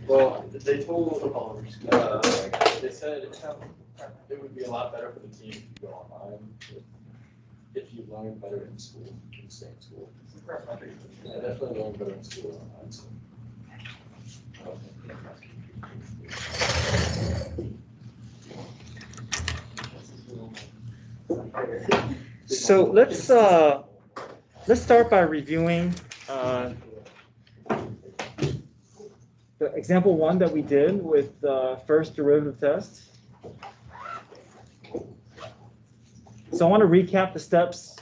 Well, they told they said it would be a lot better for the team if you go online if you learn better in school, in the same school. I definitely learn better in school online. So let's start by reviewing the example 1 that we did with the first derivative test. So I want to recap the steps,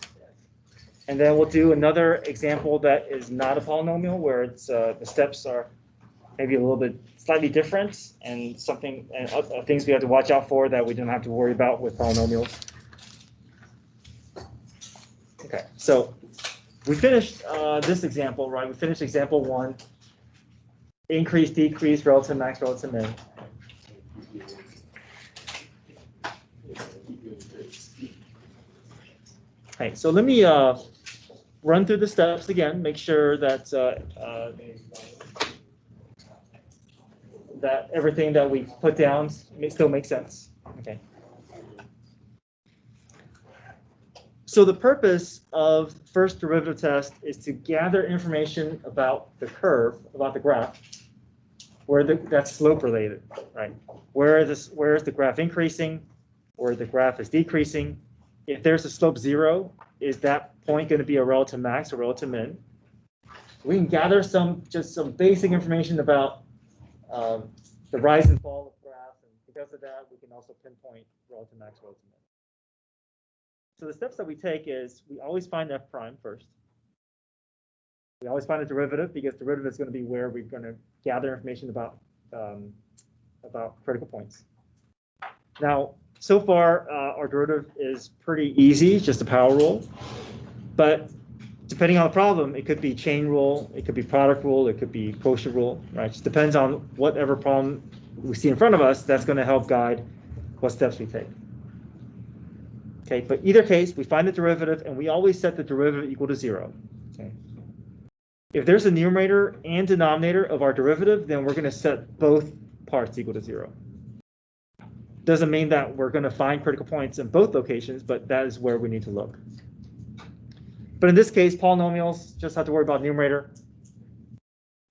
and then we'll do another example that is not a polynomial, where it's the steps are maybe a little bit slightly different, and things we have to watch out for that we don't have to worry about with polynomials. Okay, so we finished this example, right? We finished example 1. Increase, decrease, relative max, relative min. Okay, so let me run through the steps again, make sure that that everything that we put down still makes sense. Okay. So the purpose of first derivative test is to gather information about the curve, about the graph, where that's slope related, right? Where is the graph increasing, where the graph is decreasing? If there's a slope 0, is that point going to be a relative max or relative min? We can gather some basic information about the rise and fall of graphs, and because of that, we can also pinpoint relative max, relative min. So the steps that we take is we always find f prime first. We always find a derivative, because derivative is going to be where we're going to gather information about critical points. Now, so far, our derivative is pretty easy, just a power rule. But depending on the problem, it could be chain rule, it could be product rule, it could be quotient rule, right? It just depends on whatever problem we see in front of us. That's going to help guide what steps we take. Okay, but either case, we find the derivative, and we always set the derivative equal to 0. Okay. If there's a numerator and denominator of our derivative, then we're going to set both parts equal to 0. Doesn't mean that we're going to find critical points in both locations, but that is where we need to look. But in this case, polynomials just have to worry about numerator.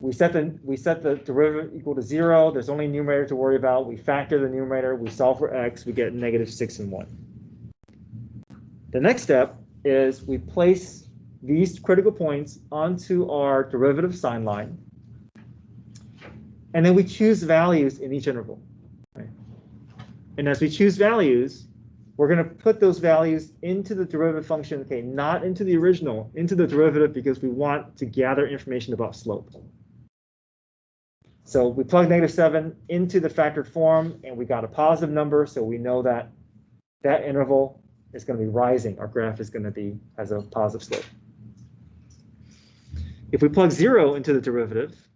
We set the derivative equal to 0. There's only numerator to worry about. We factor the numerator. We solve for x. We get -6 and 1. The next step is we place these critical points onto our derivative sign line, and then we choose values in each interval. Right? And as we choose values, we're going to put those values into the derivative function, okay, not into the original, into the derivative, because we want to gather information about slope. So we plug -7 into the factored form, and we got a positive number, so we know that that interval is going to be rising. Our graph is going to has a positive slope. If we plug 0 into the derivative,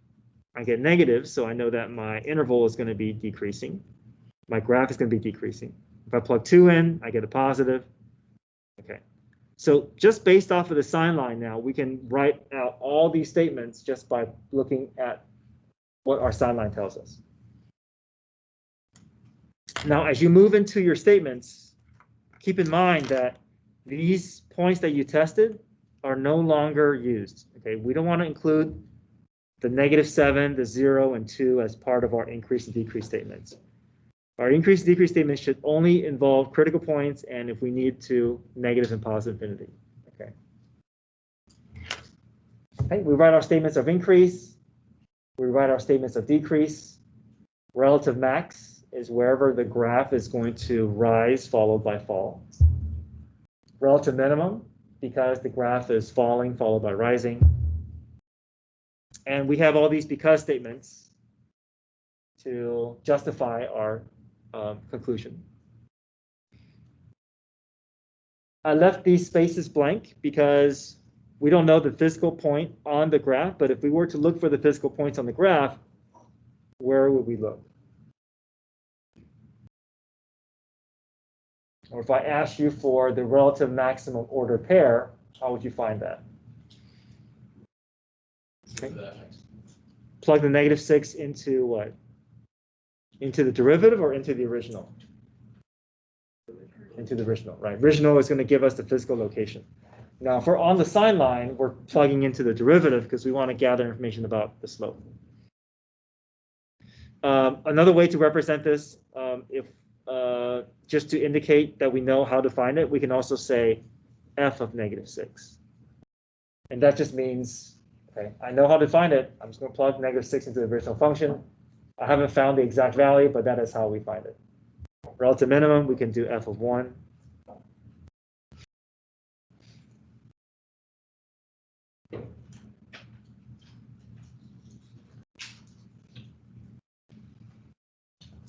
I get negative, so I know that my interval is going to be decreasing. My graph is going to be decreasing. If I plug 2 in, I get a positive. Okay. So just based off of the sign line now, we can write out all these statements just by looking at what our sign line tells us. Now, as you move into your statements, keep in mind that these points that you tested are no longer used. Okay, we don't want to include the -7, the 0, and 2 as part of our increase and decrease statements. Our increase and decrease statements should only involve critical points, and if we need to, negative and positive infinity. Okay. Okay, we write our statements of increase. We write our statements of decrease. Relative max is wherever the graph is going to rise followed by fall. Relative minimum, because the graph is falling followed by rising. And we have all these because statements to justify our conclusion. I left these spaces blank because we don't know the physical point on the graph, but if we were to look for the physical points on the graph, where would we look? Or if I asked you for the relative maximum order pair, how would you find that? Okay. That next. Plug the -6 into what? Into the derivative or into the original? Into the original, right? Original is going to give us the physical location. Now, if we're on the sign line, we're plugging into the derivative because we want to gather information about the slope. Another way to represent this, if just to indicate that we know how to find it, we can also say f of -6. And that just means, okay, I know how to find it. I'm just going to plug -6 into the original function. I haven't found the exact value, but that is how we find it. Relative minimum, we can do f of 1.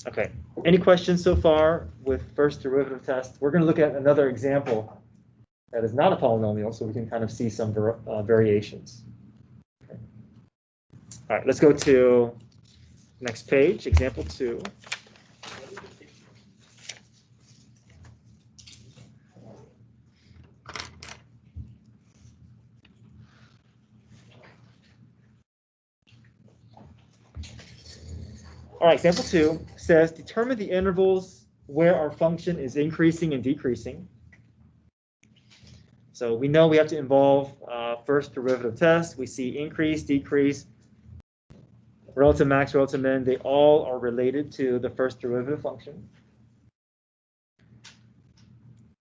Okay, any questions so far with first derivative test? We're going to look at another example that is not a polynomial, so we can kind of see some variations. Okay. All right, let's go to next page, example 2. All right, example 2 says determine the intervals where our function is increasing and decreasing. So we know we have to involve first derivative test. We see increase, decrease, relative max, relative min. They all are related to the first derivative function.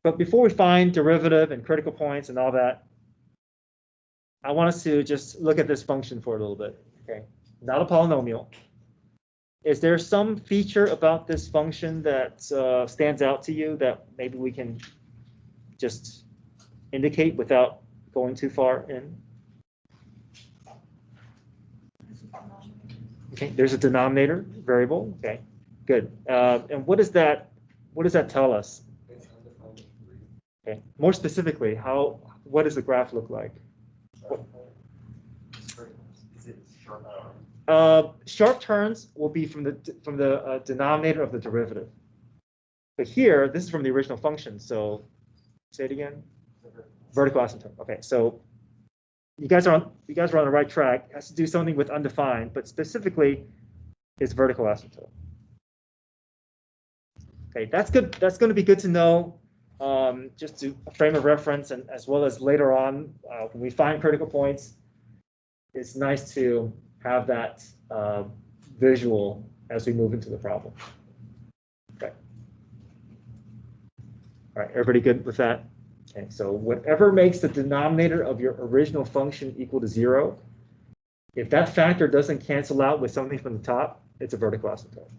But before we find derivative and critical points and all that, I want us to just look at this function for a little bit. Okay, not a polynomial. Is there some feature about this function that stands out to you that maybe we can just indicate without going too far in? Okay, there's a denominator variable. Okay, good. And what does that tell us? Okay, more specifically, what does the graph look like? Sharp turns will be from the denominator of the derivative. But here, this is from the original function. So say it again. Vertical asymptote. Okay, so you guys are on the right track. It has to do something with undefined, but specifically, it's vertical asymptote. Okay, that's good. That's going to be good to know, just to frame of reference, and as well as later on when we find critical points, it's nice to have that visual as we move into the problem. Okay. All right, everybody good with that? Okay, so whatever makes the denominator of your original function equal to 0, if that factor doesn't cancel out with something from the top, it's a vertical asymptote.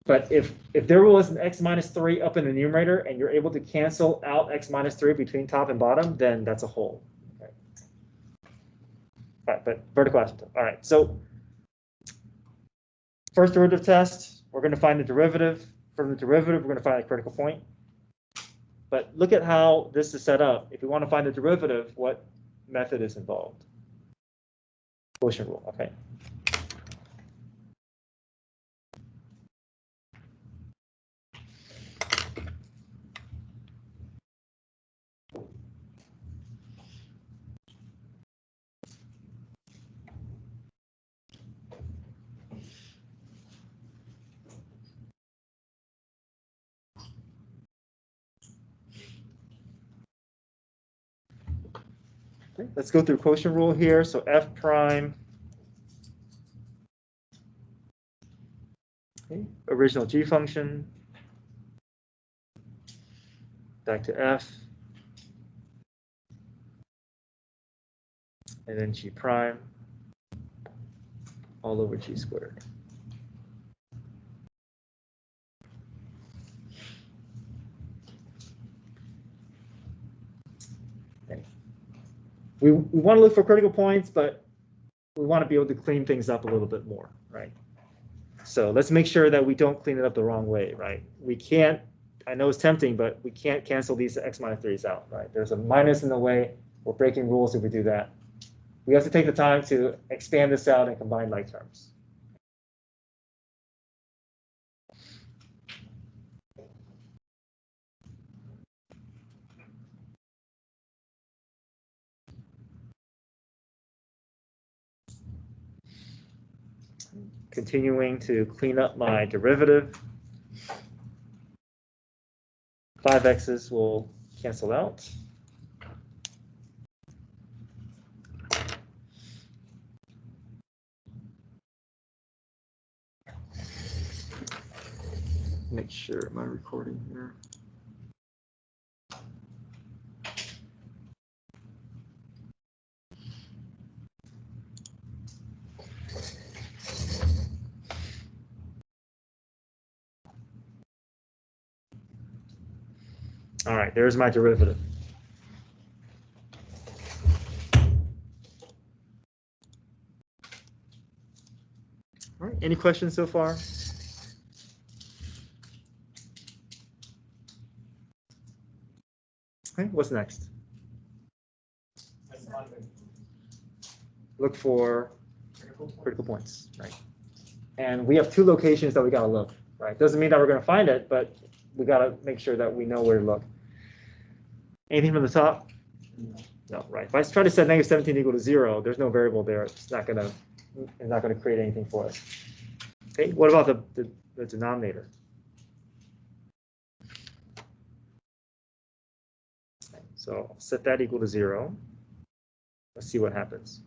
But if there was an x minus 3 up in the numerator and you're able to cancel out x minus 3 between top and bottom, then that's a hole. Okay. All right, but vertical asymptote. All right, so first derivative test, we're going to find the derivative. From the derivative, we're going to find a critical point. But look at how this is set up. If we want to find the derivative, what method is involved? Quotient rule, okay. Okay, let's go through quotient rule here. So f prime, okay, original g function, back to f, and then g prime, all over g squared. Okay. We want to look for critical points, but we want to be able to clean things up a little bit more, right? So let's make sure that we don't clean it up the wrong way, right? We can't, I know it's tempting, but we can't cancel these x minus 3s out, right? There's a minus in the way. We're breaking rules if we do that. We have to take the time to expand this out and combine like terms. Continuing to clean up my derivative. 5x's will cancel out. Make sure my recording here. All right, there's my derivative. All right, any questions so far? Okay, what's next? Look for critical points, right? And we have two locations that we gotta look, right? Doesn't mean that we're gonna find it, but we gotta make sure that we know where to look. Anything from the top? No, right. If I try to set negative 17 equal to 0, there's no variable there. It's not gonna create anything for us. Okay, what about the denominator? Okay, so I'll set that equal to 0. Let's see what happens.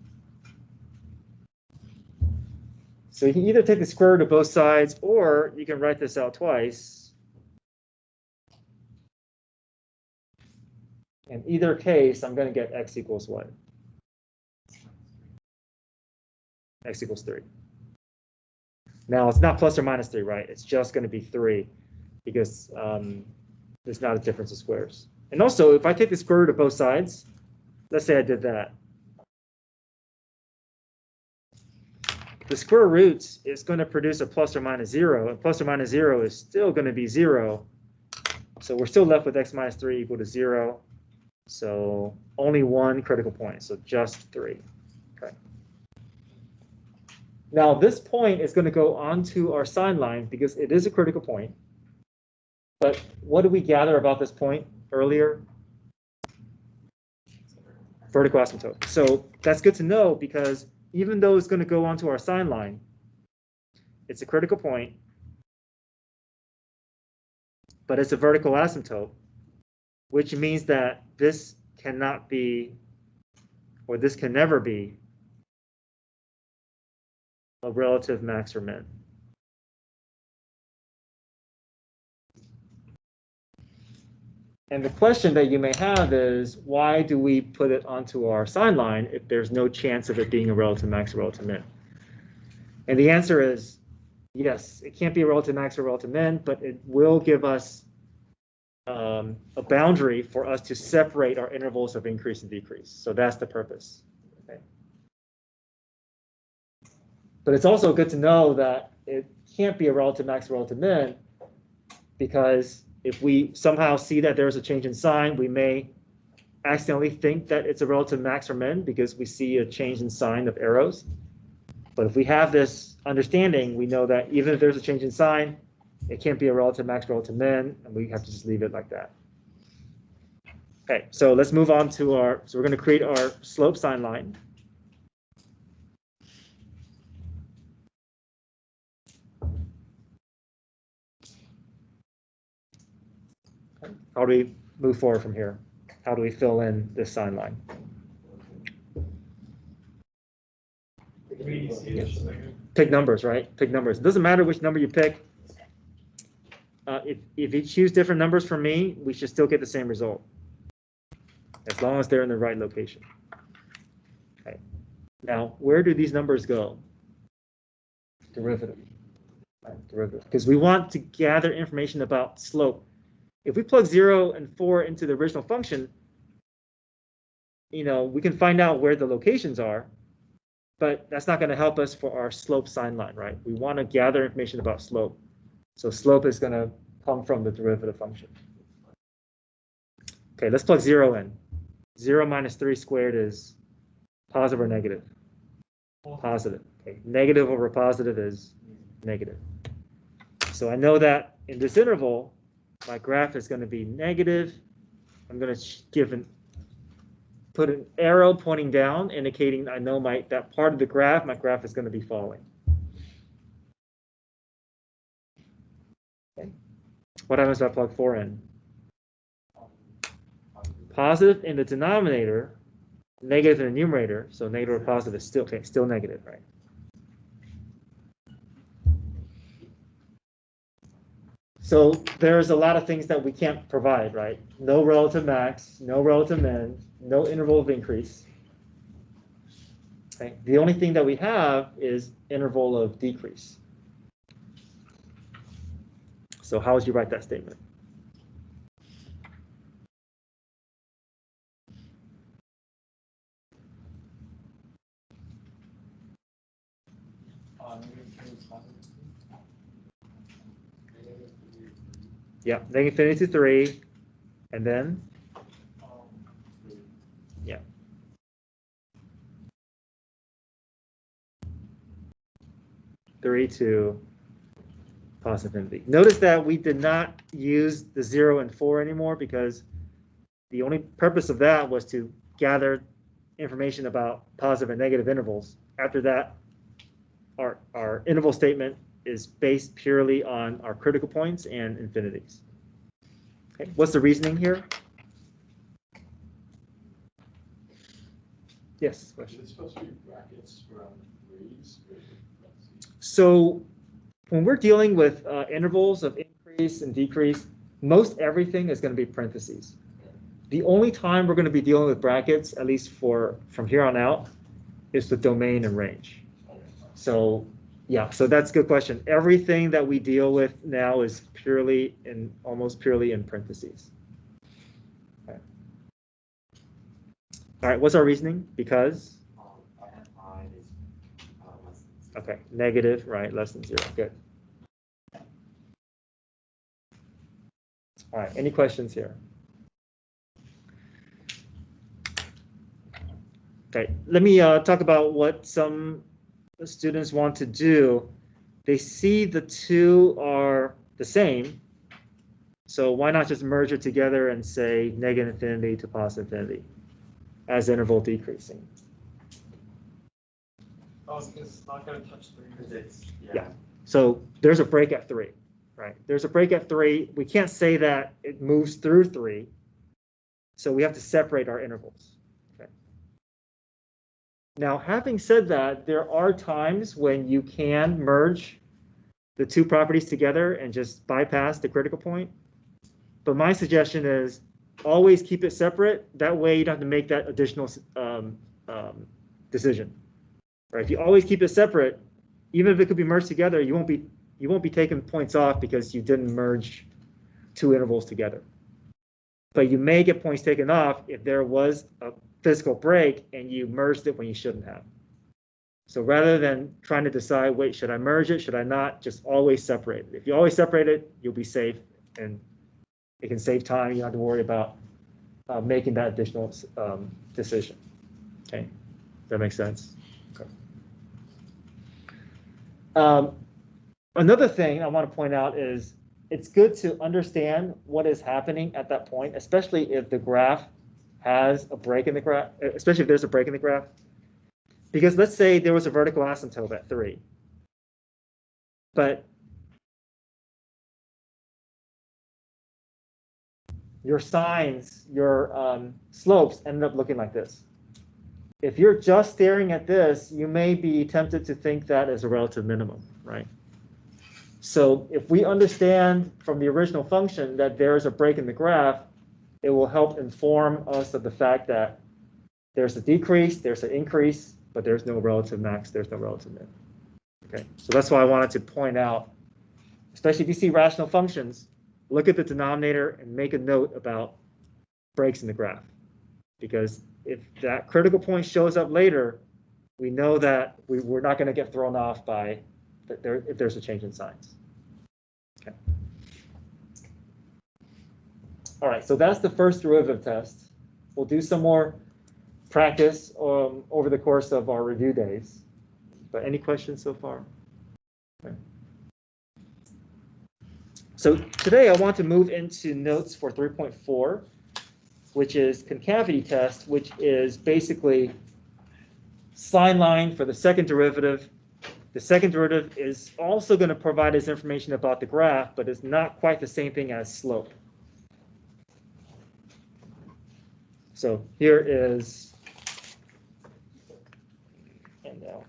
So you can either take the square root of both sides, or you can write this out twice. In either case, I'm going to get x equals what? X equals 3. Now, it's not plus or minus 3, right? It's just going to be 3 because there's not a difference of squares. And also, if I take the square root of both sides, let's say I did that. The square root is going to produce a plus or minus 0, and plus or minus 0 is still going to be 0. So we're still left with x minus 3 equal to 0. So only one critical point, so just 3. Okay. Now this point is going to go onto our sign line because it is a critical point. But what did we gather about this point earlier? Vertical asymptote. So that's good to know because even though it's going to go onto our sign line, it's a critical point, but it's a vertical asymptote, which means that this cannot be, or this can never be, a relative max or min. And the question that you may have is, why do we put it onto our sign line if there's no chance of it being a relative max or relative min? And the answer is, yes, it can't be a relative max or relative min, but it will give us a boundary for us to separate our intervals of increase and decrease. So that's the purpose. Okay. But it's also good to know that it can't be a relative max or relative min because if we somehow see that there's a change in sign, we may accidentally think that it's a relative max or min because we see a change in sign of arrows. But if we have this understanding, we know that even if there's a change in sign, it can't be a relative max, relative min, and we have to just leave it like that. Okay, so let's move on to so we're going to create our slope sign line. How do we move forward from here? How do we fill in this sign line? Pick numbers, right? Pick numbers. It doesn't matter which number you pick. If you choose different numbers from me, we should still get the same result, as long as they're in the right location. Okay. Now, where do these numbers go? Derivative. Right, derivative. Because we want to gather information about slope. If we plug 0 and 4 into the original function, we can find out where the locations are, but that's not going to help us for our slope sign line, right? We want to gather information about slope. So slope is going to come from the derivative function. Okay, let's plug 0 in. 0 minus 3 squared is positive or negative? Positive. Okay, negative over positive is negative. So I know that in this interval, my graph is going to be negative. I'm going to put an arrow pointing down, indicating I know that part of the graph, my graph is going to be falling. What happens if I plug 4 in? Positive in the denominator, negative in the numerator, so negative or positive is still, okay, still negative, right? So there's a lot of things that we can't provide, right? No relative max, no relative min, no interval of increase. Okay. The only thing that we have is interval of decrease. So how would you write that statement? Yeah, negative infinity to 3, and then? Yeah. Three to positive infinity. Notice that we did not use the 0 and 4 anymore because the only purpose of that was to gather information about positive and negative intervals. After that, our interval statement is based purely on our critical points and infinities. Okay, what's the reasoning here? Yes, question. Is it supposed to be brackets around 3s? So when we're dealing with intervals of increase and decrease, most everything is going to be parentheses. The only time we're going to be dealing with brackets, at least from here on out, is the domain and range. So yeah, so that's a good question. Everything that we deal with now is almost purely in parentheses. Okay. All right, what's our reasoning? Because? Okay, negative, right, less than 0, good. All right, any questions here? Okay, let me talk about what some students want to do. They see the two are the same, so why not just merge it together and say negative infinity to positive infinity as interval decreasing? Oh, it's not going to touch 3. Yeah. So there's a break at 3, right? There's a break at 3. We can't say that it moves through 3, so we have to separate our intervals. Okay. Now, having said that, there are times when you can merge the two properties together and just bypass the critical point. But my suggestion is always keep it separate. That way you don't have to make that additional decision. Right? If you always keep it separate, even if it could be merged together, you won't be taking points off because you didn't merge two intervals together. But you may get points taken off if there was a physical break and you merged it when you shouldn't have. So rather than trying to decide, wait, should I merge it? Should I not? Just always separate it. If you always separate it, you'll be safe and it can save time. You don't have to worry about making that additional decision. Okay, does that make sense? Okay. Another thing I want to point out is it's good to understand what is happening at that point, especially if the graph has a break in the graph, especially if there's a break in the graph. Because let's say there was a vertical asymptote at 3, but your sines, your slopes ended up looking like this. If you're just staring at this, you may be tempted to think that is a relative minimum, right? So if we understand from the original function that there's a break in the graph, it will help inform us of the fact that there's a decrease, there's an increase, but there's no relative max, there's no relative min. Okay, so that's why I wanted to point out, especially if you see rational functions, look at the denominator and make a note about breaks in the graph. Because if that critical point shows up later, we know that we're not going to get thrown off by if there's a change in signs. Okay. All right, so that's the first derivative test. We'll do some more practice over the course of our review days. But any questions so far? Okay. So today I want to move into notes for 3.4, which is concavity test, which is basically sine line for the second derivative The second derivative is also going to provide us information about the graph, but it's not quite the same thing as slope. So here is, and now,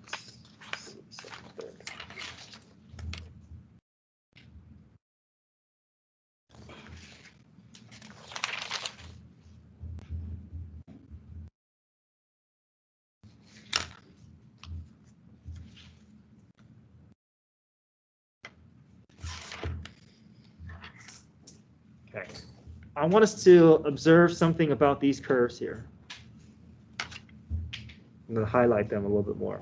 okay. I want us to observe something about these curves here. I'm going to highlight them a little bit more.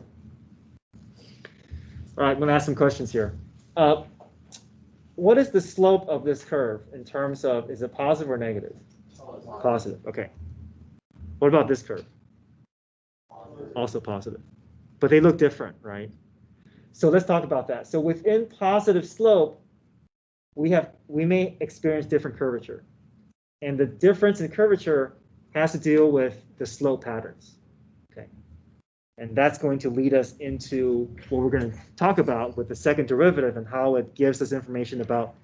All right, I'm going to ask some questions here. What is the slope of this curve in terms of, is it positive or negative? Positive, okay. What about this curve? Also positive. But they look different, right? So let's talk about that. So within positive slope, we may experience different curvature. And the difference in curvature has to deal with the slope patterns. Okay. And that's going to lead us into what we're going to talk about with the second derivative and how it gives us information about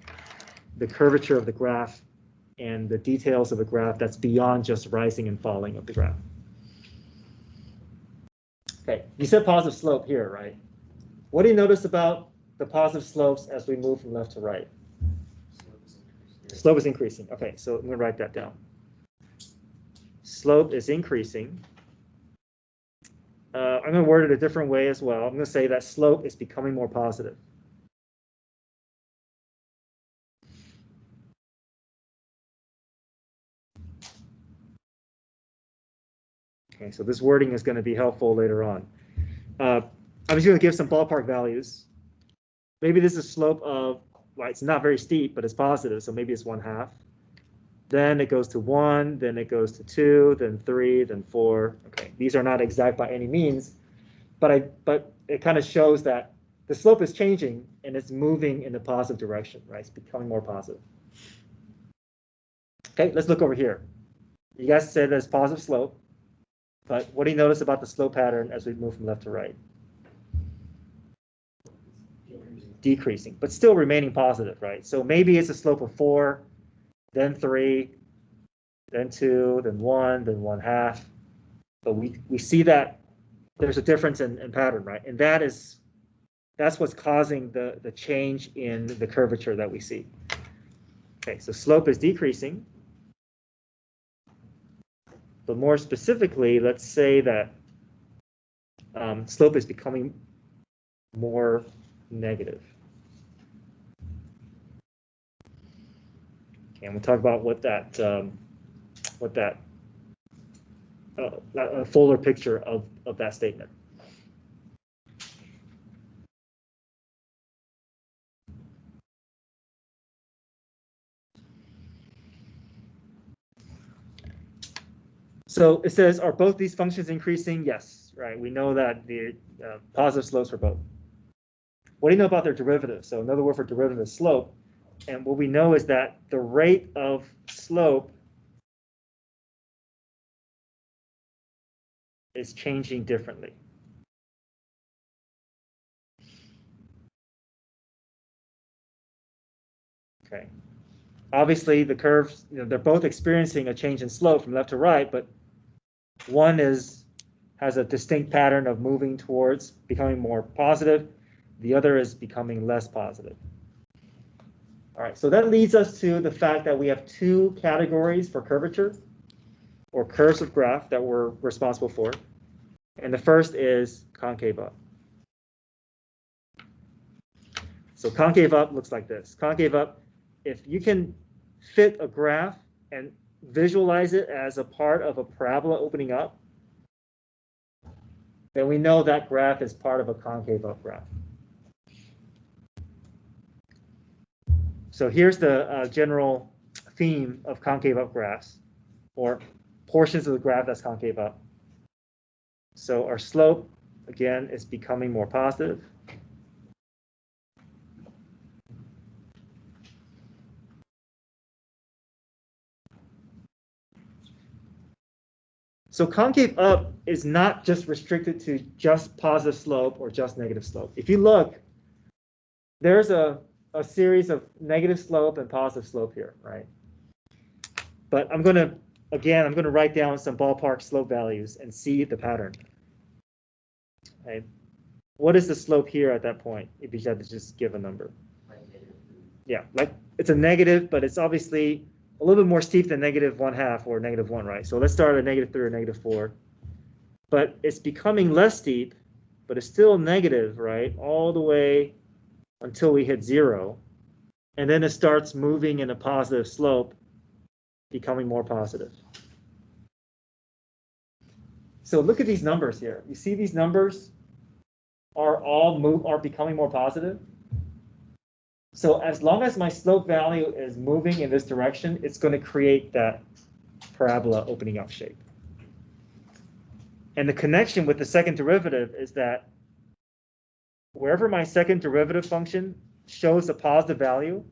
the curvature of the graph and the details of the graph that's beyond just rising and falling of the graph. Okay, you said positive slope here, right? What do you notice about the positive slopes as we move from left to right? Slope is increasing. Okay, so I'm going to write that down. Slope is increasing. I'm going to word it a different way as well. I'm going to say that slope is becoming more positive. Okay, so this wording is going to be helpful later on. I'm just going to give some ballpark values. Maybe this is a slope of, well, it's not very steep, but it's positive, so maybe it's 1/2. Then it goes to 1, then it goes to 2, then 3, then 4. Okay, these are not exact by any means, but it kind of shows that the slope is changing and it's moving in the positive direction, right? It's becoming more positive. Okay, let's look over here. You guys said there's positive slope, but what do you notice about the slope pattern as we move from left to right? Decreasing, but still remaining positive, right? So maybe it's a slope of 4, then 3, then 2, then 1, then 1/2. But we see that there's a difference in pattern, right? And that's what's causing the change in the curvature that we see. Okay, so slope is decreasing. But more specifically, let's say that slope is becoming more negative. Okay, and we'll talk about what that a fuller picture of that statement. So it says, are both these functions increasing? Yes, right. We know that the positive slopes for both. What do you know about their derivative? So another word for derivative is slope. And what we know is that the rate of slope is changing differently. Okay. Obviously, the curves, they're both experiencing a change in slope from left to right, but one has a distinct pattern of moving towards becoming more positive. The other is becoming less positive. All right, so that leads us to the fact that we have two categories for curvature, or curves of graph, that we're responsible for. And the first is concave up. So concave up looks like this. Concave up, if you can fit a graph and visualize it as a part of a parabola opening up, then we know that graph is part of a concave up graph. So here's the general theme of concave up graphs, or portions of the graph that's concave up. So our slope, again, is becoming more positive. So concave up is not just restricted to just positive slope or just negative slope. If you look, there's a series of negative slope and positive slope here, right? But I'm going to write down some ballpark slope values and see the pattern. Okay. What is the slope here at that point if you had to just give a number? Yeah, like it's a negative, but it's obviously a little bit more steep than -1/2 or -1, right? So let's start at -3 or -4. But it's becoming less steep, but it's still negative, right? All the way until we hit 0. And then it starts moving in a positive slope, becoming more positive. So look at these numbers here. You see these numbers are becoming more positive. So as long as my slope value is moving in this direction, it's going to create that parabola opening up shape. And the connection with the second derivative is that wherever my second derivative function shows a positive value,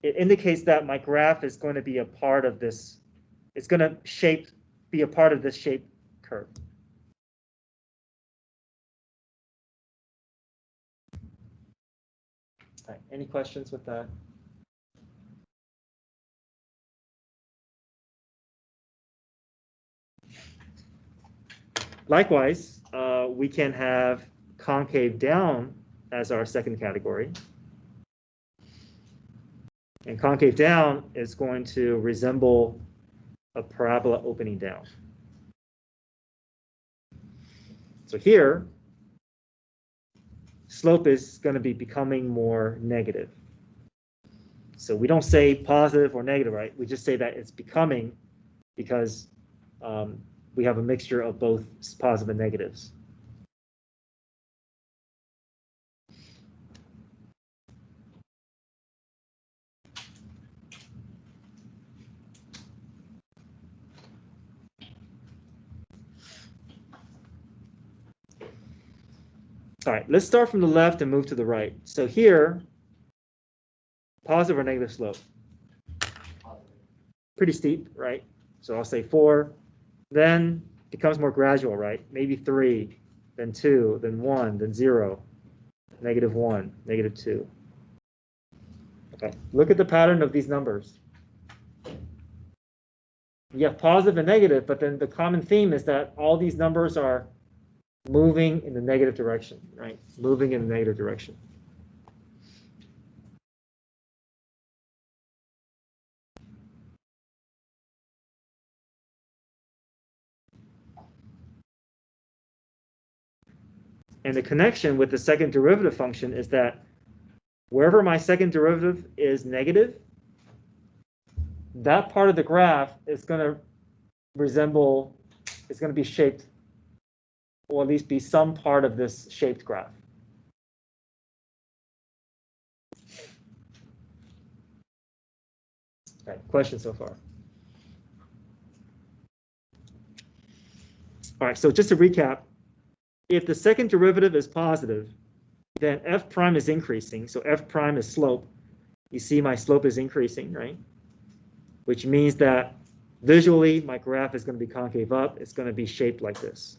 it indicates that my graph is going to be a part of this. It's going to be a part of this shape curve. All right, any questions with that? Likewise, we can have concave down as our second category. And concave down is going to resemble a parabola opening down. So here, slope is going to be becoming more negative. So we don't say positive or negative, right? We just say that it's becoming because we have a mixture of both positive and negatives. All right, let's start from the left and move to the right. So here, positive or negative slope? Pretty steep, right? So I'll say 4. Then it becomes more gradual, right? Maybe 3, then 2, then 1, then 0, -1, -2. Okay, look at the pattern of these numbers. You have positive and negative, but then the common theme is that all these numbers are moving in the negative direction, right? Moving in the negative direction. And the connection with the second derivative function is that wherever my second derivative is negative, that part of the graph is going to resemble, it's going to be shaped, or at least be some part of this shaped graph. Okay, questions so far? All right, so just to recap, if the second derivative is positive, then f prime is increasing. So f prime is slope. You see my slope is increasing, right? Which means that visually my graph is going to be concave up. It's going to be shaped like this.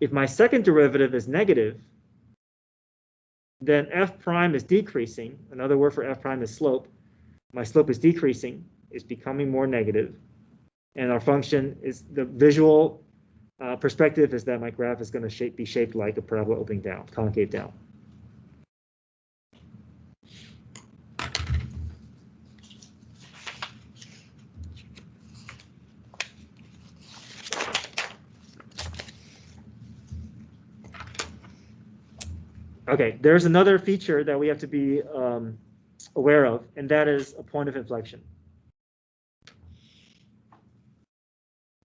If my second derivative is negative, then f prime is decreasing. Another word for f prime is slope. My slope is decreasing. It's becoming more negative. And our function is the visual perspective is that my graph is going to be shaped like a parabola opening down, concave down. Okay, there's another feature that we have to be aware of, and that is a point of inflection.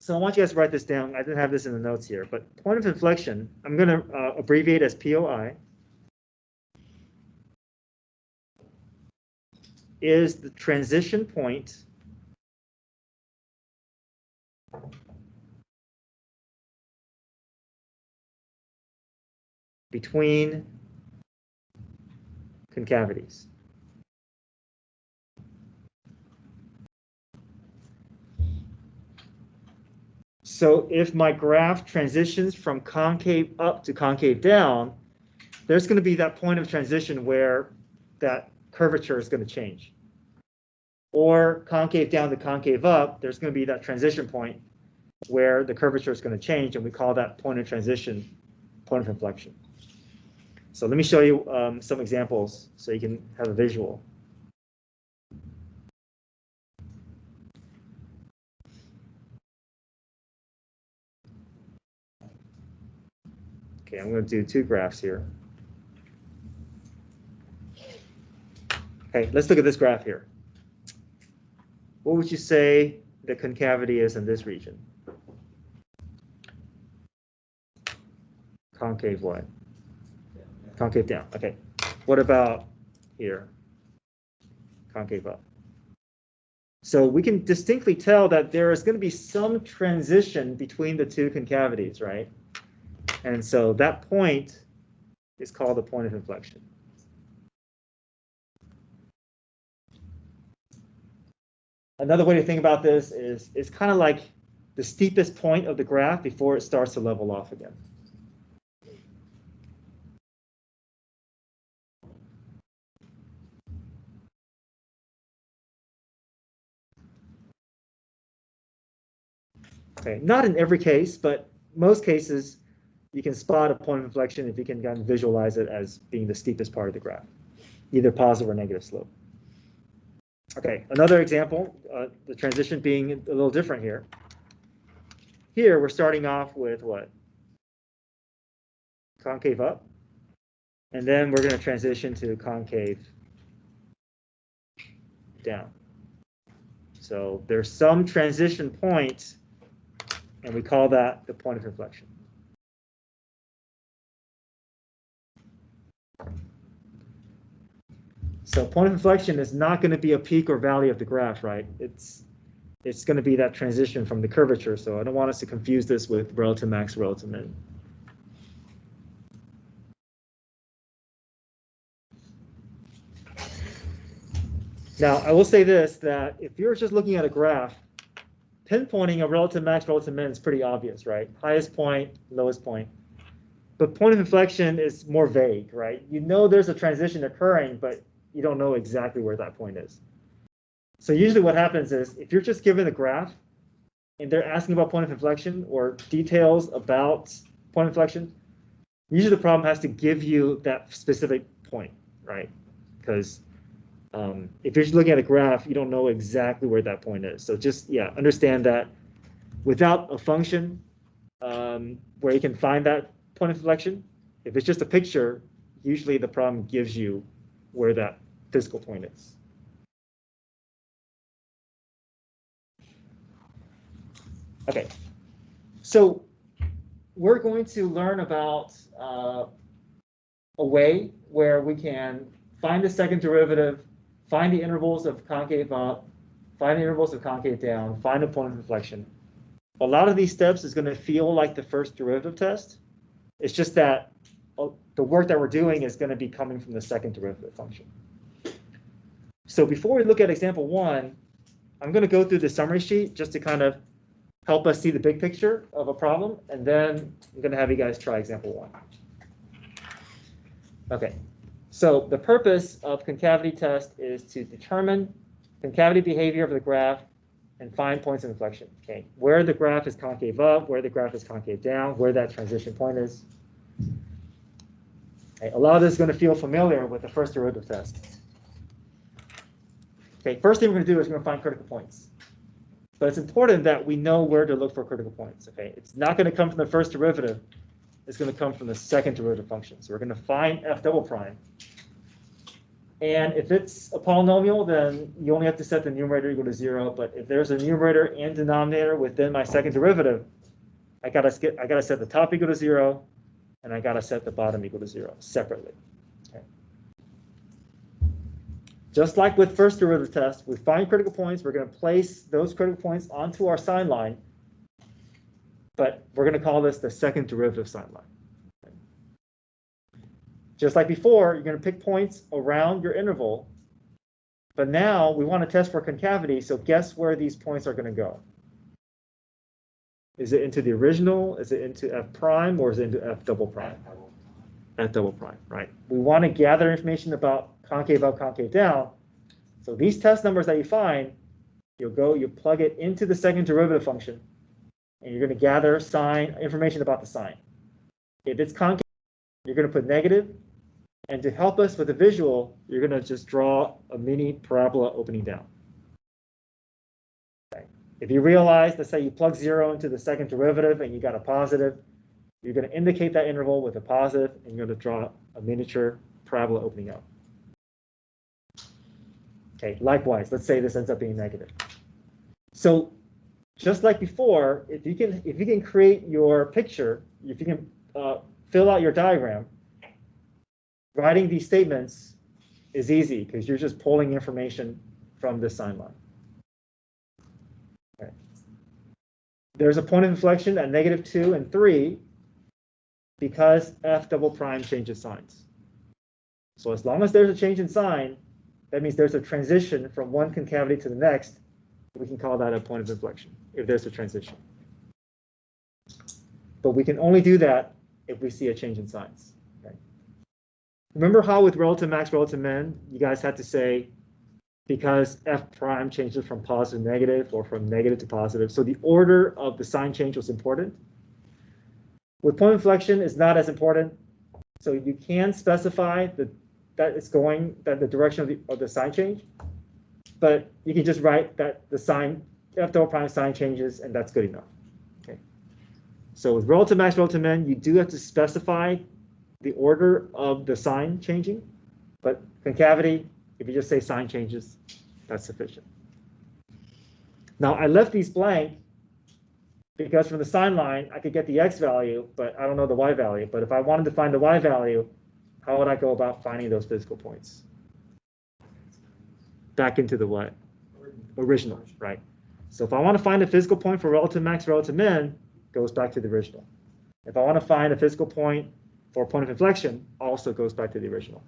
So I want you guys to write this down. I didn't have this in the notes here, but point of inflection, I'm going to abbreviate as POI, is the transition point between concavities. So if my graph transitions from concave up to concave down, there's going to be that point of transition where that curvature is going to change. Or concave down to concave up, there's going to be that transition point where the curvature is going to change, and we call that point of transition, point of inflection. So let me show you some examples so you can have a visual. Okay, I'm going to do two graphs here. Okay, let's look at this graph here. What would you say the concavity is in this region? Concave what? Concave down. Okay. What about here? Concave up. So we can distinctly tell that there is going to be some transition between the two concavities, right? And so that point is called the point of inflection. Another way to think about this is it's kind of like the steepest point of the graph before it starts to level off again. Okay, not in every case, but most cases you can spot a point of inflection if you can kind of visualize it as being the steepest part of the graph, either positive or negative slope. Okay, another example, the transition being a little different here. Here we're starting off with what? Concave up, and then we're going to transition to concave down. So there's some transition point, and we call that the point of inflection. So point of inflection is not going to be a peak or valley of the graph, right? It's going to be that transition from the curvature. So I don't want us to confuse this with relative max, relative min. Now, I will say this, that if you're just looking at a graph, pinpointing a relative max, relative min is pretty obvious, right? Highest point, lowest point. But point of inflection is more vague, right? You know there's a transition occurring, but you don't know exactly where that point is. So usually what happens is if you're just given a graph and they're asking about point of inflection or details about point of inflection, usually the problem has to give you that specific point, right? Because if you're just looking at a graph, you don't know exactly where that point is. So just, yeah, understand that without a function where you can find that point of inflection, if it's just a picture, usually the problem gives you where that physical point is. Okay, so we're going to learn about a way where we can find the second derivative, find the intervals of concave up, find the intervals of concave down, find a point of inflection. A lot of these steps is going to feel like the first derivative test. It's just that the work that we're doing is going to be coming from the second derivative function. So before we look at example 1, I'm going to go through the summary sheet just to kind of help us see the big picture of a problem, and then I'm going to have you guys try example 1. Okay, so the purpose of concavity test is to determine concavity behavior of the graph and find points of inflection. Okay, where the graph is concave up, where the graph is concave down, where that transition point is. Okay, a lot of this is going to feel familiar with the first derivative test. Okay, first thing we're going to do is we're going to find critical points. But it's important that we know where to look for critical points. Okay, it's not going to come from the first derivative. It's going to come from the second derivative function. So we're going to find f double prime. And if it's a polynomial, then you only have to set the numerator equal to 0. But if there's a numerator and denominator within my second derivative, I gotta set the top equal to 0, and I gotta set the bottom equal to 0 separately. Okay. Just like with first derivative test, we find critical points. We're going to place those critical points onto our sign line, but we're going to call this the second derivative sign line. Okay. Just like before, you're going to pick points around your interval, but now we want to test for concavity, so guess where these points are going to go? Is it into the original? Is it into f prime, or is it into f double prime? F double prime, right? We want to gather information about concave up, concave down. So these test numbers that you find, you plug it into the second derivative function, and you're going to gather information about the sign. If it's concave, you're going to put negative, and to help us with the visual, you're going to just draw a mini parabola opening down. Okay. If you realize, let's say you plug 0 into the second derivative and you got a positive, you're going to indicate that interval with a positive, and you're going to draw a miniature parabola opening up. Okay, likewise, let's say this ends up being negative. So just like before, if you can create your picture, if you can fill out your diagram, writing these statements is easy because you're just pulling information from this sign line. Okay. There's a point of inflection at -2 and 3 because f double prime changes signs. So as long as there's a change in sign, that means there's a transition from one concavity to the next. We can call that a point of inflection if there's a transition. But we can only do that if we see a change in signs. Okay. Remember how with relative max, relative min, you guys had to say because f prime changes from positive to negative or from negative to positive. So the order of the sign change was important. With point of inflection, is not as important. So you can specify that the direction of the sign change, but you can just write that the sign f double prime sign changes, and that's good enough. Okay. So with relative max, relative min, you do have to specify the order of the sign changing, but concavity, if you just say sign changes, that's sufficient. Now I left these blank because from the sign line I could get the x value, but I don't know the y value. But if I wanted to find the y value, how would I go about finding those physical points? Back into the what? Original, right? So if I want to find a physical point for relative max, relative min, goes back to the original. If I want to find a physical point for point of inflection, also goes back to the original.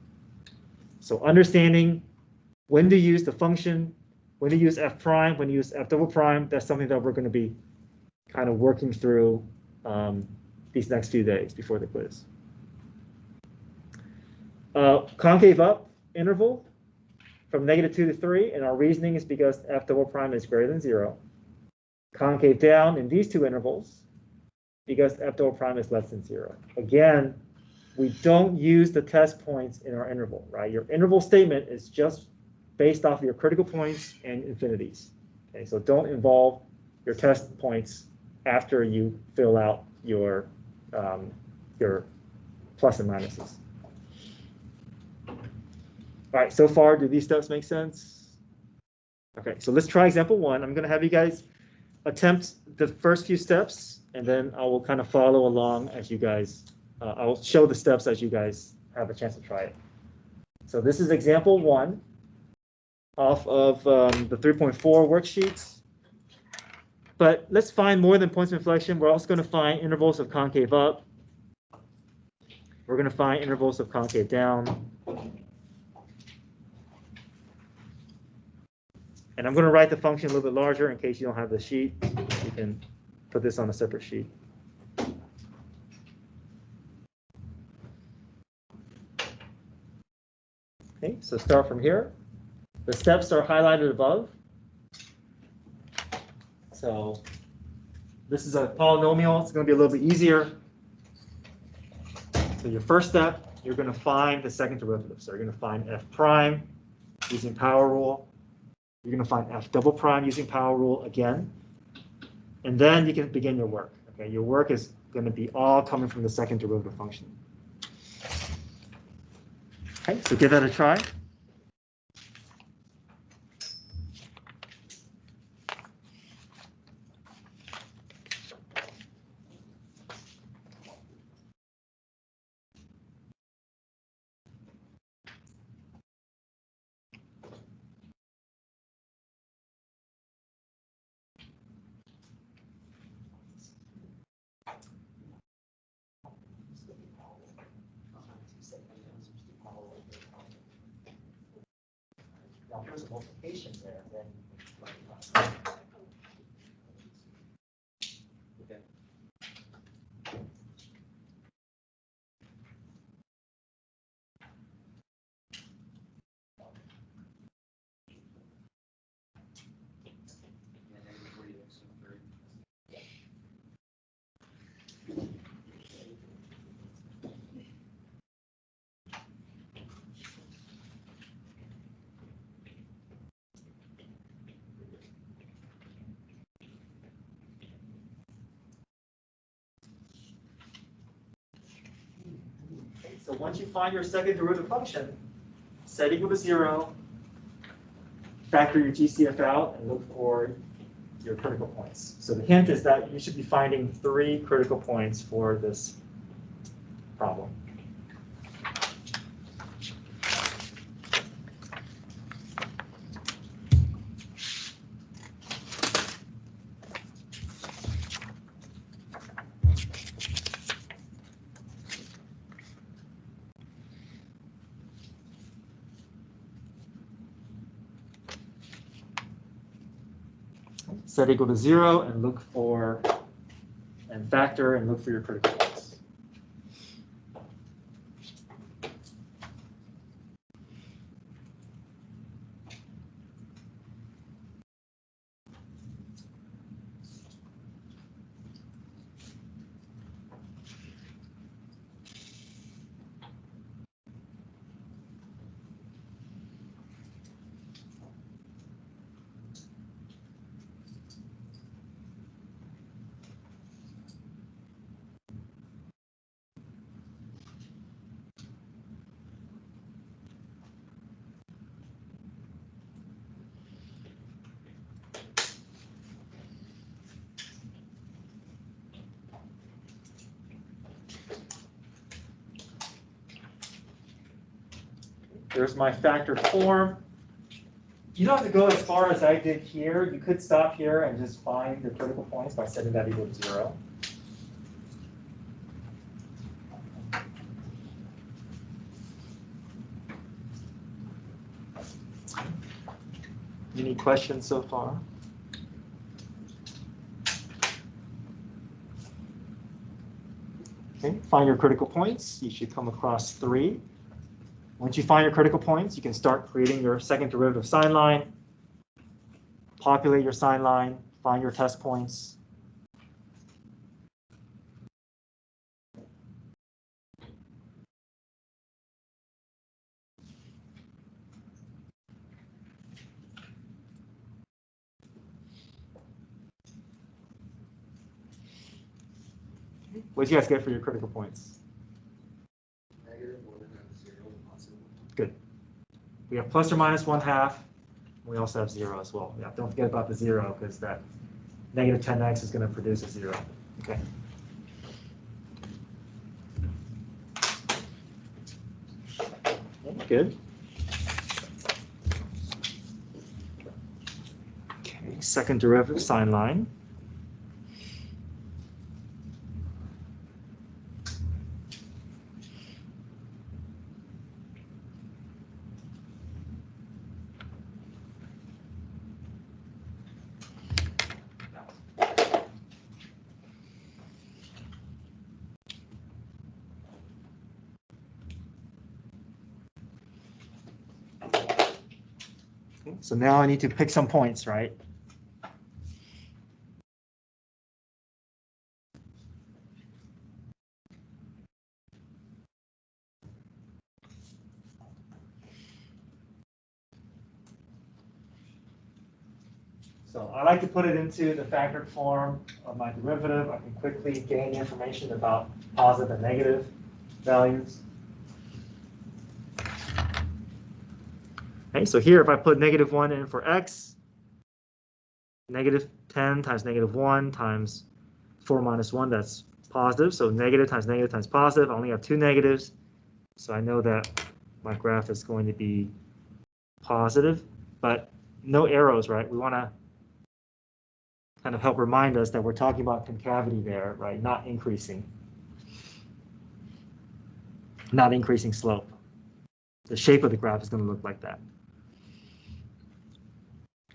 So understanding when to use the function, when to use f prime, when to use f double prime, that's something that we're going to be kind of working through these next few days before the quiz. Concave up interval from -2 to 3, and our reasoning is because f double prime is greater than 0. Concave down in these two intervals because f double prime is less than 0. Again, we don't use the test points in our interval, right? Your interval statement is just based off your critical points and infinities. Okay, so don't involve your test points after you fill out your plus and minuses. All right, so far, do these steps make sense? Okay, so let's try example 1. I'm going to have you guys attempt the first few steps, and then I will kind of follow along as you guys, I will show the steps as you guys have a chance to try it. So this is example 1 off of the 3.4 worksheets. But let's find more than points of inflection. We're also going to find intervals of concave up. We're going to find intervals of concave down. And I'm going to write the function a little bit larger in case you don't have the sheet. You can put this on a separate sheet. Okay, so start from here. The steps are highlighted above. So this is a polynomial. It's going to be a little bit easier. So your first step, you're going to find the second derivative. So you're going to find f prime using power rule. You're going to find f double prime using power rule again. And then you can begin your work. Okay, your work is going to be all coming from the second derivative function. Okay, so give that a try. Now, there's a multiplication there, then. Okay. So once you find your second derivative function, set equal to 0, factor your GCF out, and look for your critical points. So the hint is that you should be finding 3 critical points for this problem. Set equal to 0 and look for, and factor and look for your critical points. There's my factored form. You don't have to go as far as I did here. You could stop here and just find the critical points by setting that equal to 0. Any questions so far? Okay, find your critical points. You should come across 3. Once you find your critical points, you can start creating your second derivative sign line, populate your sign line, find your test points. What did you guys get for your critical points? Good. We have plus or minus 1/2. We also have 0 as well. Yeah, don't forget about the 0 because that negative 10x is going to produce a 0. Okay. Good. Okay, second derivative sign line. So now I need to pick some points, right? So I like to put it into the factored form of my derivative. I can quickly gain information about positive and negative values. Okay, so here if I put -1 in for x, -10 times -1 times 4 minus 1, that's positive. So negative times positive. I only have 2 negatives. So I know that my graph is going to be positive, but no arrows, right? We want to kind of help remind us that we're talking about concavity there, right? Not increasing slope. The shape of the graph is going to look like that.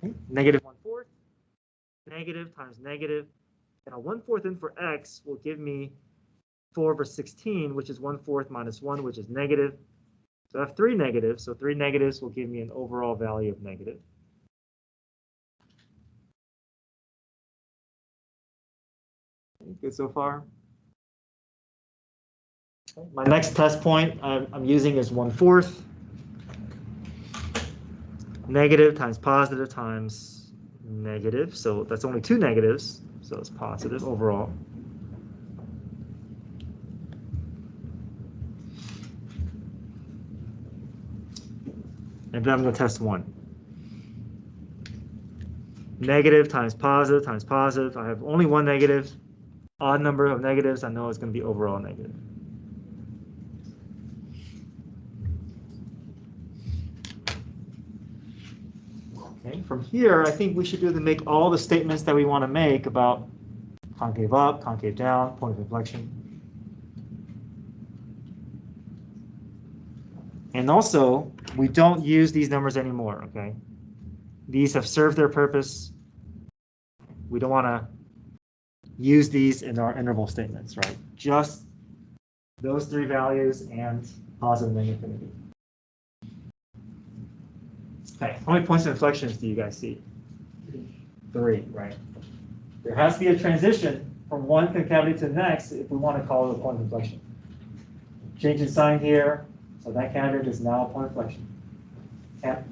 Okay. -1/4, negative times negative. And a 1/4 in for x will give me 4/16, which is 1/4 minus 1, which is negative. So I have 3 negatives. So 3 negatives will give me an overall value of negative. Good so far? Okay. My next test point I'm using is 1/4. Negative times positive times negative. So that's only 2 negatives. So it's positive overall. And then I'm going to test 1. Negative times positive times positive. I have only one negative. Odd number of negatives, I know it's going to be overall negative. Okay, from here, I think we should do to make all the statements that we want to make about concave up, concave down, point of inflection. And also, we don't use these numbers anymore, okay? These have served their purpose. We don't want to use these in our interval statements, right? Just those 3 values and positive and negative infinity. Okay, how many points of inflections do you guys see? 3, right? There has to be a transition from one concavity to the next if we want to call it a point of inflection. Change in sign here, so that cavity is now a point of inflection.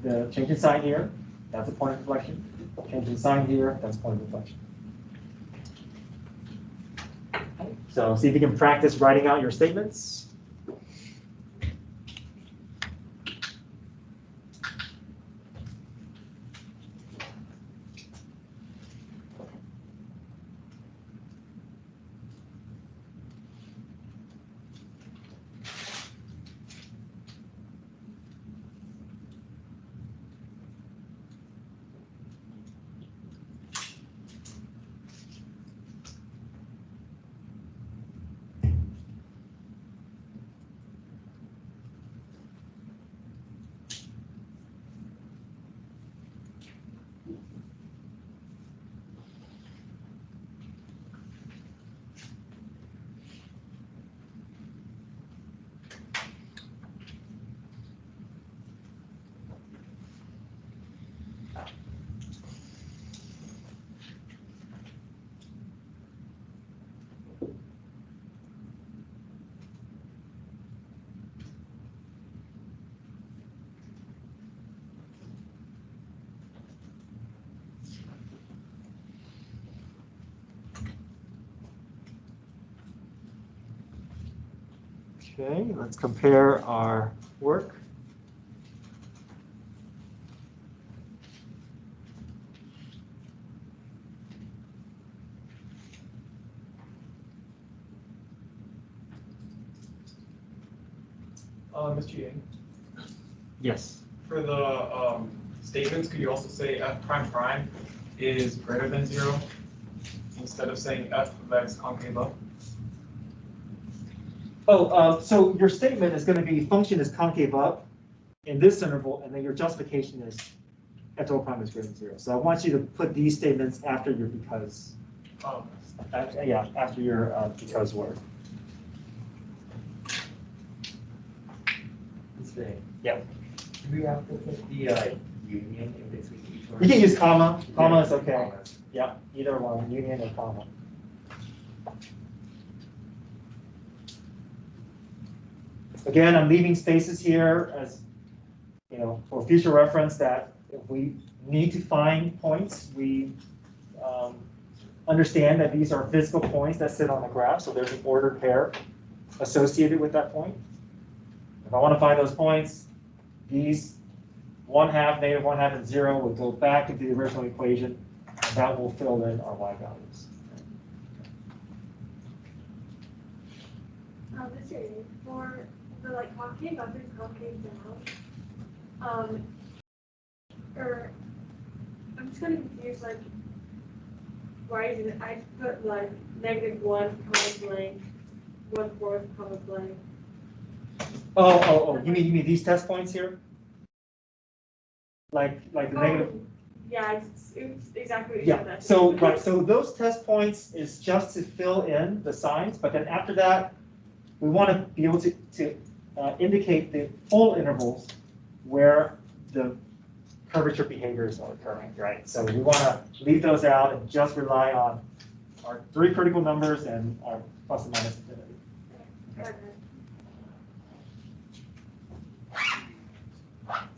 The change in sign here, that's a point of inflection. Change in sign here, that's a point of inflection. Okay, so see if you can practice writing out your statements. Okay, let's compare our work. Mr. Yang, Yes. for the statements, could you also say f prime prime is greater than 0 instead of saying f of x concave up? Oh, so your statement is going to be function is concave up in this interval, and then your justification is f double prime is greater than 0. So I want you to put these statements after your because. Oh, Yeah, after your because word. Yeah. Do we have to put the union in between each one? You can use comma. Comma is okay. Yeah, either one, union or comma. Again, I'm leaving spaces here as, you know, for future reference that if we need to find points, we understand that these are physical points that sit on the graph, so there's an ordered pair associated with that point. If I want to find those points, these 1/2, -1/2, and 0 would go back into the original equation, and that will fill in our y values. Mr. A, for the concave up and concave down, or I'm just kind of confused, why is it, I put -1, comma blank, 1/4, comma blank. Oh, you mean these test points here? Like the negative? Yeah, it's exactly what you Yeah, said. so, right, so those test points is just to fill in the signs, but then after that, we want to be able to indicate the full intervals where the curvature behaviors are occurring, right? So we want to leave those out and just rely on our 3 critical numbers and our plus and minus infinity. Okay.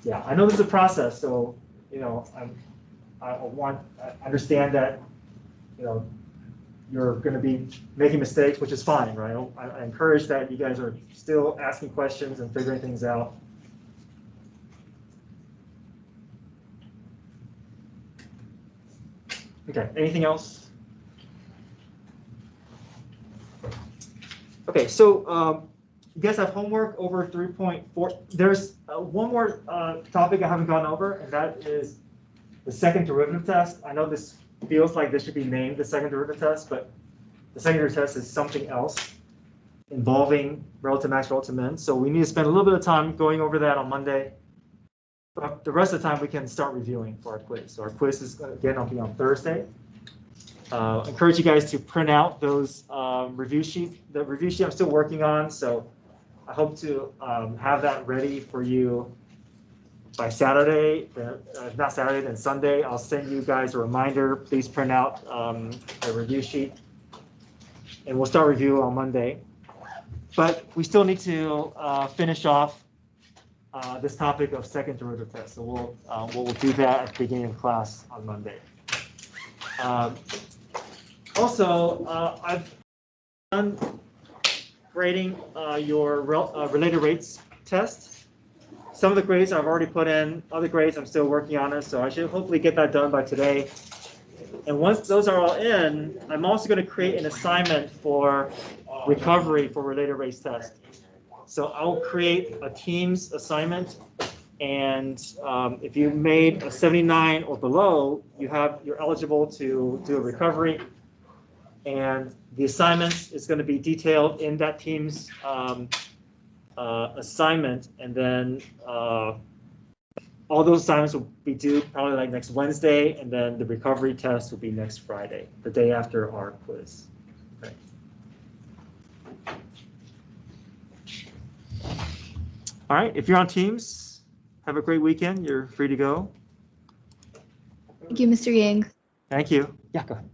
Yeah, I know this is a process, so, you know, I understand that, you know, you're going to be making mistakes, which is fine, right? I encourage that you guys are still asking questions and figuring things out. Okay, anything else? Okay, so you guys have homework over 3.4. There's one more topic I haven't gone over, and that is the second derivative test. I know this feels like this should be named the second derivative test, but the second derivative test is something else involving relative max, relative min. So we need to spend a little bit of time going over that on Monday. But the rest of the time we can start reviewing for our quiz. So our quiz is, again, will be on Thursday. Encourage you guys to print out those review sheets. The review sheet I'm still working on, so I hope to have that ready for you by Saturday. If not Saturday, then Sunday. I'll send you guys a reminder. Please print out the review sheet, and we'll start review on Monday. But we still need to finish off this topic of second derivative test. So we'll do that at the beginning of class on Monday. Also, I've done grading your related rates test. Some of the grades I've already put in, other grades I'm still working on it, so I should hopefully get that done by today. And once those are all in, I'm also going to create an assignment for recovery for related rates test. So I'll create a Teams assignment, and if you made a 79 or below, you're eligible to do a recovery. And the assignment is going to be detailed in that Teams assignment, and then all those assignments will be due probably like next Wednesday, and then the recovery test will be next Friday, the day after our quiz. Okay. All right, if you're on Teams, have a great weekend. You're free to go. Thank you, Mr. Yang. Thank you. Yeah, go ahead.